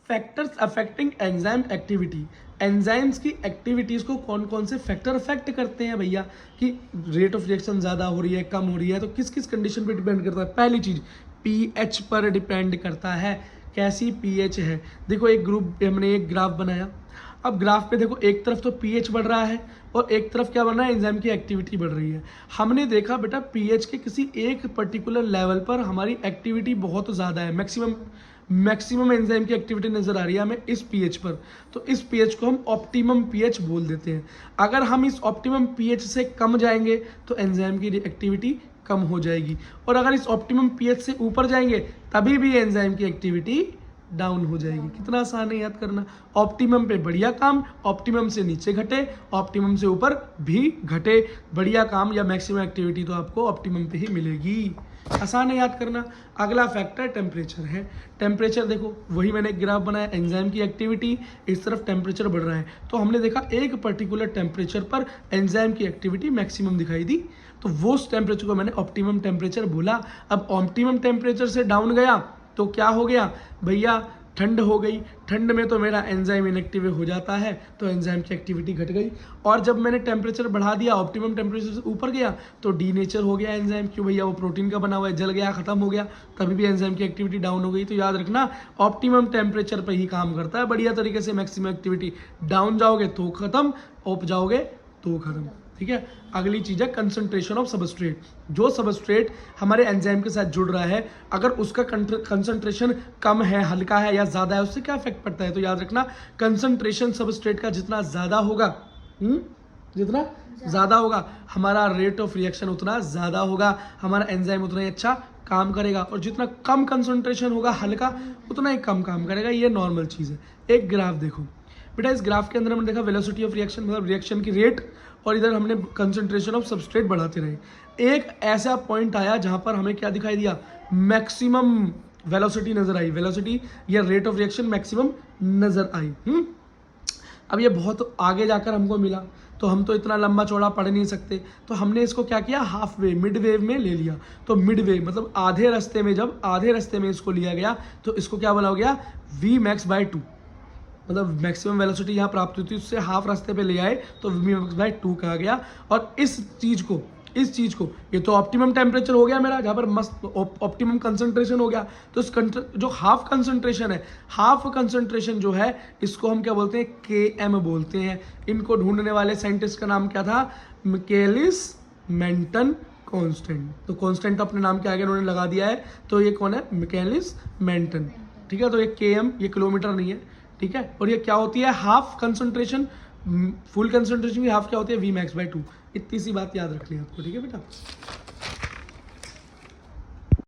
Factors affecting enzyme activity, enzymes की activities को कौन कौन से फैक्टर अफेक्ट करते हैं भैया, कि रेट ऑफ रिएक्शन ज़्यादा हो रही है कम हो रही है, तो किस किस कंडीशन पे डिपेंड करता है। पहली चीज़ पीएच पर डिपेंड करता है, कैसी पीएच है। देखो एक ग्रुप हमने एक ग्राफ बनाया, अब ग्राफ पे देखो एक तरफ तो पीएच बढ़ रहा है और एक तरफ क्या बढ़ रहा है, एंजाइम की एक्टिविटी बढ़ रही है। हमने देखा बेटा पीएच के किसी एक पर्टिकुलर लेवल पर हमारी एक्टिविटी बहुत ज़्यादा है, मैक्सिमम एंजाइम की एक्टिविटी नजर आ रही है हमें इस पीएच पर, तो इस पीएच को हम ऑप्टिमम पीएच बोल देते हैं। अगर हम इस ऑप्टिमम पीएच से कम जाएंगे तो एंजाइम की एक्टिविटी कम हो जाएगी, और अगर इस ऑप्टिमम पीएच से ऊपर जाएंगे तभी भी एंजाइम की एक्टिविटी डाउन हो जाएगी। कितना आसान है याद करना, ऑप्टिमम पे बढ़िया काम, ऑप्टिमम से नीचे घटे, ऑप्टिमम से ऊपर भी घटे, बढ़िया काम या मैक्सिमम एक्टिविटी तो आपको ऑप्टिमम पे ही मिलेगी। आसान है याद करना। अगला फैक्टर टेम्परेचर है। टेम्परेचर देखो वही मैंने एक ग्राफ बनाया, एंजाइम की एक्टिविटी, इस तरफ टेम्परेचर बढ़ रहा है, तो हमने देखा एक पर्टिकुलर टेम्परेचर पर एंजाइम की एक्टिविटी मैक्सिमम दिखाई दी, तो वो उस टेम्परेचर को मैंने ऑप्टिमम टेम्परेचर बोला। अब ऑप्टिमम टेम्परेचर से डाउन गया तो क्या हो गया भैया, ठंड हो गई, ठंड में तो मेरा एंजाइम इनएक्टिव हो जाता है, तो एंजाइम की एक्टिविटी घट गई। और जब मैंने टेम्परेचर बढ़ा दिया, ऑप्टिमम टेम्परेचर से ऊपर गया, तो डीनेचर हो गया एंजाइम, क्यों भैया वो प्रोटीन का बना हुआ है, जल गया, खत्म हो गया, तभी भी एंजाइम की एक्टिविटी डाउन हो गई। तो याद रखना ऑप्टिमम टेम्परेचर पर ही काम करता है बढ़िया तरीके से, मैक्सिमम एक्टिविटी। डाउन जाओगे तो खत्म, अप जाओगे तो खत्म, ठीक है। अगली चीज़ है कंसंट्रेशन ऑफ सबस्ट्रेट। जो सबस्ट्रेट हमारे एंजाइम के साथ जुड़ रहा है, अगर उसका कंसंट्रेशन कम है, हल्का है या ज़्यादा है, उससे क्या इफेक्ट पड़ता है। तो याद रखना कंसंट्रेशन सबस्ट्रेट का जितना ज़्यादा होगा, जितना ज़्यादा होगा हमारा रेट ऑफ रिएक्शन उतना ज़्यादा होगा, हमारा एंजाइम उतना ही अच्छा काम करेगा, और जितना कम कंसंट्रेशन होगा हल्का, उतना ही कम काम करेगा। ये नॉर्मल चीज़ है। एक ग्राफ देखो बेटा, इस ग्राफ के अंदर हमने देखा वेलोसिटी ऑफ रिएक्शन, मतलब रिएक्शन की रेट, और इधर हमने कंसंट्रेशन ऑफ सबस्ट्रेट बढ़ाते रहे। एक ऐसा पॉइंट आया जहां पर हमें क्या दिखाई दिया, मैक्सिमम वेलोसिटी नजर आई, वेलोसिटी या रेट ऑफ रिएक्शन मैक्सिमम नजर आई। अब ये बहुत आगे जाकर हमको मिला, तो हम तो इतना लंबा चौड़ा पढ़ नहीं सकते, तो हमने इसको क्या किया, हाफ वे, मिड वेव में ले लिया। तो मिड वे मतलब आधे रास्ते में, जब आधे रास्ते में इसको लिया गया तो इसको क्या बोला गया, वी मैक्स बाय 2, मतलब मैक्सिमम वेलोसिटी यहाँ प्राप्त हुई थी, उससे हाफ रास्ते पे ले आए तो वी मैक्स बाय 2 कहा गया। और इस चीज़ को ये तो ऑप्टिमम टेम्परेचर हो गया मेरा, जहाँ पर मस्त ऑप्टिमम कंसंट्रेशन हो गया। तो इस जो हाफ कंसंट्रेशन है, हाफ कंसंट्रेशन जो है इसको हम क्या बोलते हैं, KM बोलते हैं। इनको ढूंढने वाले साइंटिस्ट का नाम क्या था, मिकेलिस मेंटन कांस्टेंट। तो कांस्टेंट अपने नाम के आगे उन्होंने लगा दिया है, तो ये कौन है, मिकेलिस मेंटन, ठीक है। तो ये KM, ये किलोमीटर नहीं है, ठीक है। और ये क्या होती है, हाफ कंसंट्रेशन, फुल कंसंट्रेशन की हाफ क्या होती है, वी मैक्स बाय 2। इतनी सी बात याद रखनी है आपको, ठीक है बेटा।